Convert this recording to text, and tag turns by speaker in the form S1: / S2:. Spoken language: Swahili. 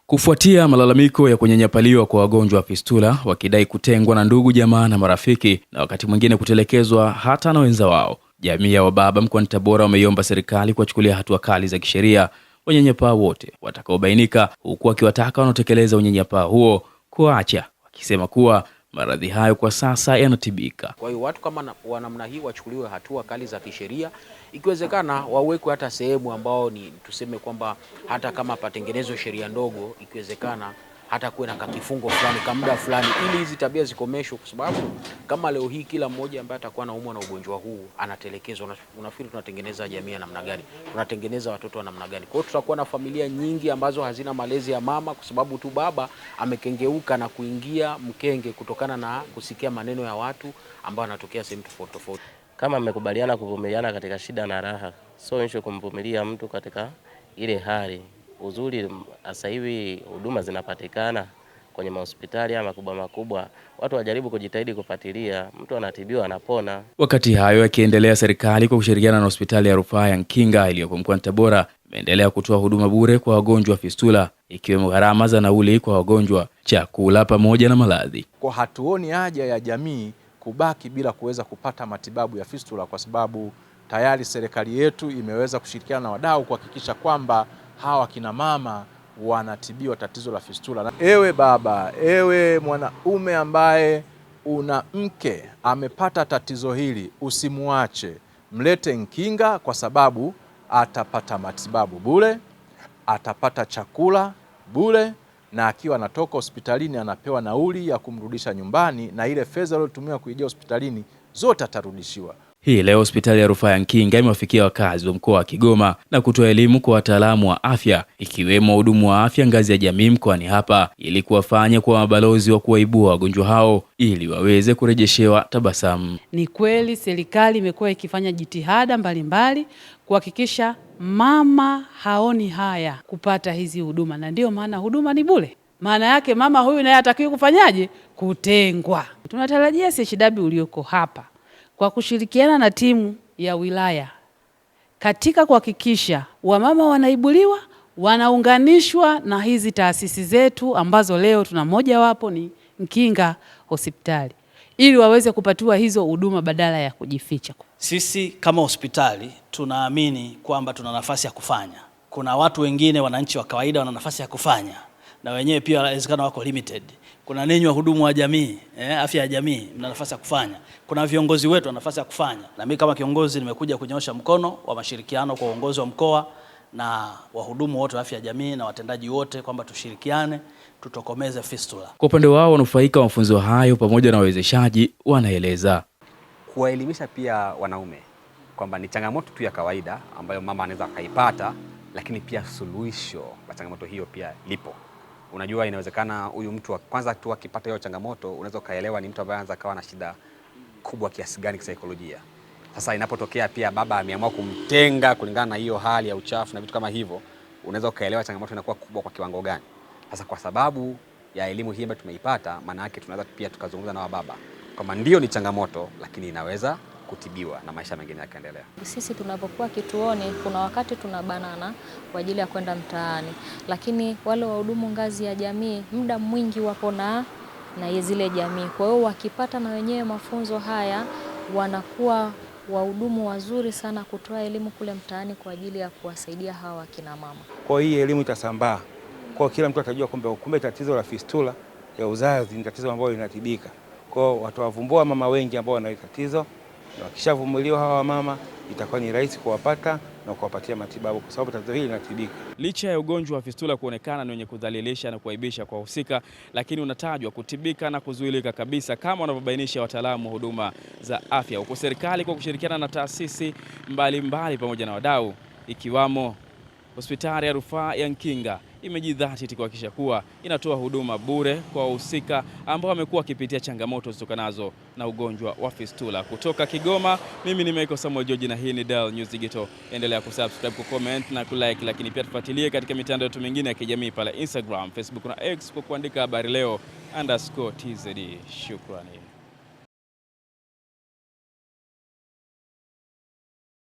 S1: Kufuatia malalamiko ya kunyanyapaliwa kwa wagonjwa wa fistula wakidai kutengwa na ndugu, jamaa na marafiki na wakati mwingine kutelekezwa hata na wenza wao, jamii ya Wababa mkoani Tabora wameiomba serikali kuwachukulia hatua kali za kisheria wanyanyapaa wote watakaobainika, huku wakiwataka wanaotekeleza unyanyapaa huo kuacha, wakisema kuwa maradhi hayo kwa sasa yanatibika.
S2: Kwa hiyo watu kama wa namna hii wachukuliwe hatua kali za kisheria, ikiwezekana wawekwe hata sehemu ambao ni tuseme kwamba hata kama patengenezwe sheria ndogo, ikiwezekana hata kuwe na kifungo fulani kwa muda fulani, ili hizi tabia zikomeshwe, kwa sababu kama leo hii kila mmoja ambaye atakuwa anaumwa na ugonjwa huu anatelekezwa, unafikiri tunatengeneza jamii ya namna gani? Tunatengeneza watoto wa namna gani? Kwa hiyo tutakuwa na familia nyingi ambazo hazina malezi ya mama, kwa sababu tu baba amekengeuka na kuingia mkenge kutokana na kusikia maneno ya watu ambao wanatokea sehemu tofauti tofauti.
S3: Kama mmekubaliana kuvumiliana katika shida na raha, so issue kumvumilia mtu katika ile hali. Uzuri sasa hivi huduma zinapatikana kwenye mahospitali makubwa, watu wajaribu kujitahidi kufuatilia, mtu anatibiwa anapona. Wakati hayo yakiendelea, serikali kwa kushirikiana na hospitali ya rufaa ya Nkinga iliyoko mkoani Tabora imeendelea kutoa huduma bure kwa wagonjwa wa fistula, ikiwemo gharama za nauli kwa wagonjwa, chakula pamoja na malazi.
S4: Kwa hatuoni haja ya jamii kubaki bila kuweza kupata matibabu ya fistula, kwa sababu tayari serikali yetu imeweza kushirikiana na wadau kuhakikisha kwamba hawa kina mama wanatibiwa tatizo la fistula. Ewe baba, ewe mwanaume ambaye una mke amepata tatizo hili, usimuache, mlete Nkinga, kwa sababu atapata matibabu bure, atapata chakula bure, na akiwa anatoka hospitalini anapewa nauli ya kumrudisha nyumbani, na ile fedha aliyotumia kuijia hospitalini zote atarudishiwa.
S1: Hii leo hospitali ya rufaa ya Nkinga imewafikia wakazi wa mkoa wa Kigoma na kutoa elimu kwa wataalamu wa afya, ikiwemo wahudumu wa afya ngazi ya jamii mkoani hapa, ili kuwafanya kuwa mabalozi wa kuwaibua wagonjwa hao ili waweze kurejeshewa tabasamu.
S5: Ni kweli serikali imekuwa ikifanya jitihada mbalimbali kuhakikisha mama haoni haya kupata hizi huduma, na ndio maana huduma ni bure. Maana yake mama huyu naye hatakiwi kufanyaje? Kutengwa. Tunatarajia CHW ulioko hapa kwa kushirikiana na timu ya wilaya katika kuhakikisha wamama wanaibuliwa, wanaunganishwa na hizi taasisi zetu ambazo leo tuna moja wapo ni Nkinga hospitali, ili waweze kupatiwa hizo huduma badala ya kujificha.
S6: Sisi kama hospitali tunaamini kwamba tuna nafasi ya kufanya. Kuna watu wengine, wananchi wa kawaida, wana nafasi ya kufanya, na wenyewe pia inawezekana wako limited. Kuna ninyi wahudumu wa jamii, afya ya jamii, mna nafasi ya kufanya. Kuna viongozi wetu wana nafasi ya kufanya. Na mimi kama kiongozi nimekuja kunyoosha mkono wa mashirikiano kwa uongozi wa mkoa na wahudumu wote wa afya ya jamii na watendaji wote kwamba tushirikiane tutokomeze fistula.
S1: Kwa upande wao, wanufaika wa mafunzo hayo pamoja na wawezeshaji wanaeleza
S7: kuwaelimisha pia wanaume kwamba ni changamoto tu ya kawaida ambayo mama anaweza kaipata, lakini pia suluhisho la changamoto hiyo pia lipo. Unajua, inawezekana huyu mtu wa kwanza tu akipata hiyo changamoto, unaweza kaelewa ni mtu ambaye anaanza kawa na shida kubwa kiasi gani kisaikolojia. Sasa inapotokea pia baba ameamua kumtenga kulingana na hiyo hali ya uchafu na vitu kama hivyo, unaweza kaelewa changamoto inakuwa kubwa kwa kiwango gani. Sasa kwa sababu ya elimu hii ambayo tumeipata, maana yake tunaweza pia tukazungumza na wababa kama ndio ni changamoto, lakini inaweza kutibiwa na maisha mengine yakaendelea.
S8: Sisi tunapokuwa kituoni, kuna wakati tunabanana kwa ajili ya kwenda mtaani, lakini wale wahudumu ngazi ya jamii muda mwingi wapo na zile jamii. Kwa hiyo wakipata na wenyewe mafunzo haya, wanakuwa wahudumu wazuri sana kutoa elimu kule mtaani kwa ajili ya kuwasaidia hawa kina mama.
S9: Kwa hiyo elimu itasambaa, kwa kila mtu atajua kumbe tatizo la fistula ya uzazi ni tatizo ambalo linatibika. Kwa hiyo watawavumbua mama wengi ambao wana tatizo, na wakishavumiliwa hawa mama itakuwa ni rahisi kuwapata na kuwapatia matibabu, kwa sababu tatizo hili linatibika.
S1: Licha ya ugonjwa wa fistula kuonekana ni wenye kudhalilisha na kuaibisha kwa husika, lakini unatajwa kutibika na kuzuilika kabisa kama wanavyobainisha wataalamu wa huduma za afya, huko serikali kwa kushirikiana na taasisi mbalimbali pamoja na wadau, ikiwamo hospitali ya rufaa ya Nkinga imejidhatiti kuhakikisha kuwa inatoa huduma bure kwa wahusika ambao wamekuwa wakipitia changamoto zitokanazo na ugonjwa wa fistula. Kutoka Kigoma, mimi ni Michael Samuel George na hii ni Del News Digital. Endelea kusubscribe, kucomment na kulike, lakini pia tufuatilie katika mitandao yetu mingine ya kijamii pale Instagram, Facebook na X kwa kuandika habari leo _TZD. Shukrani.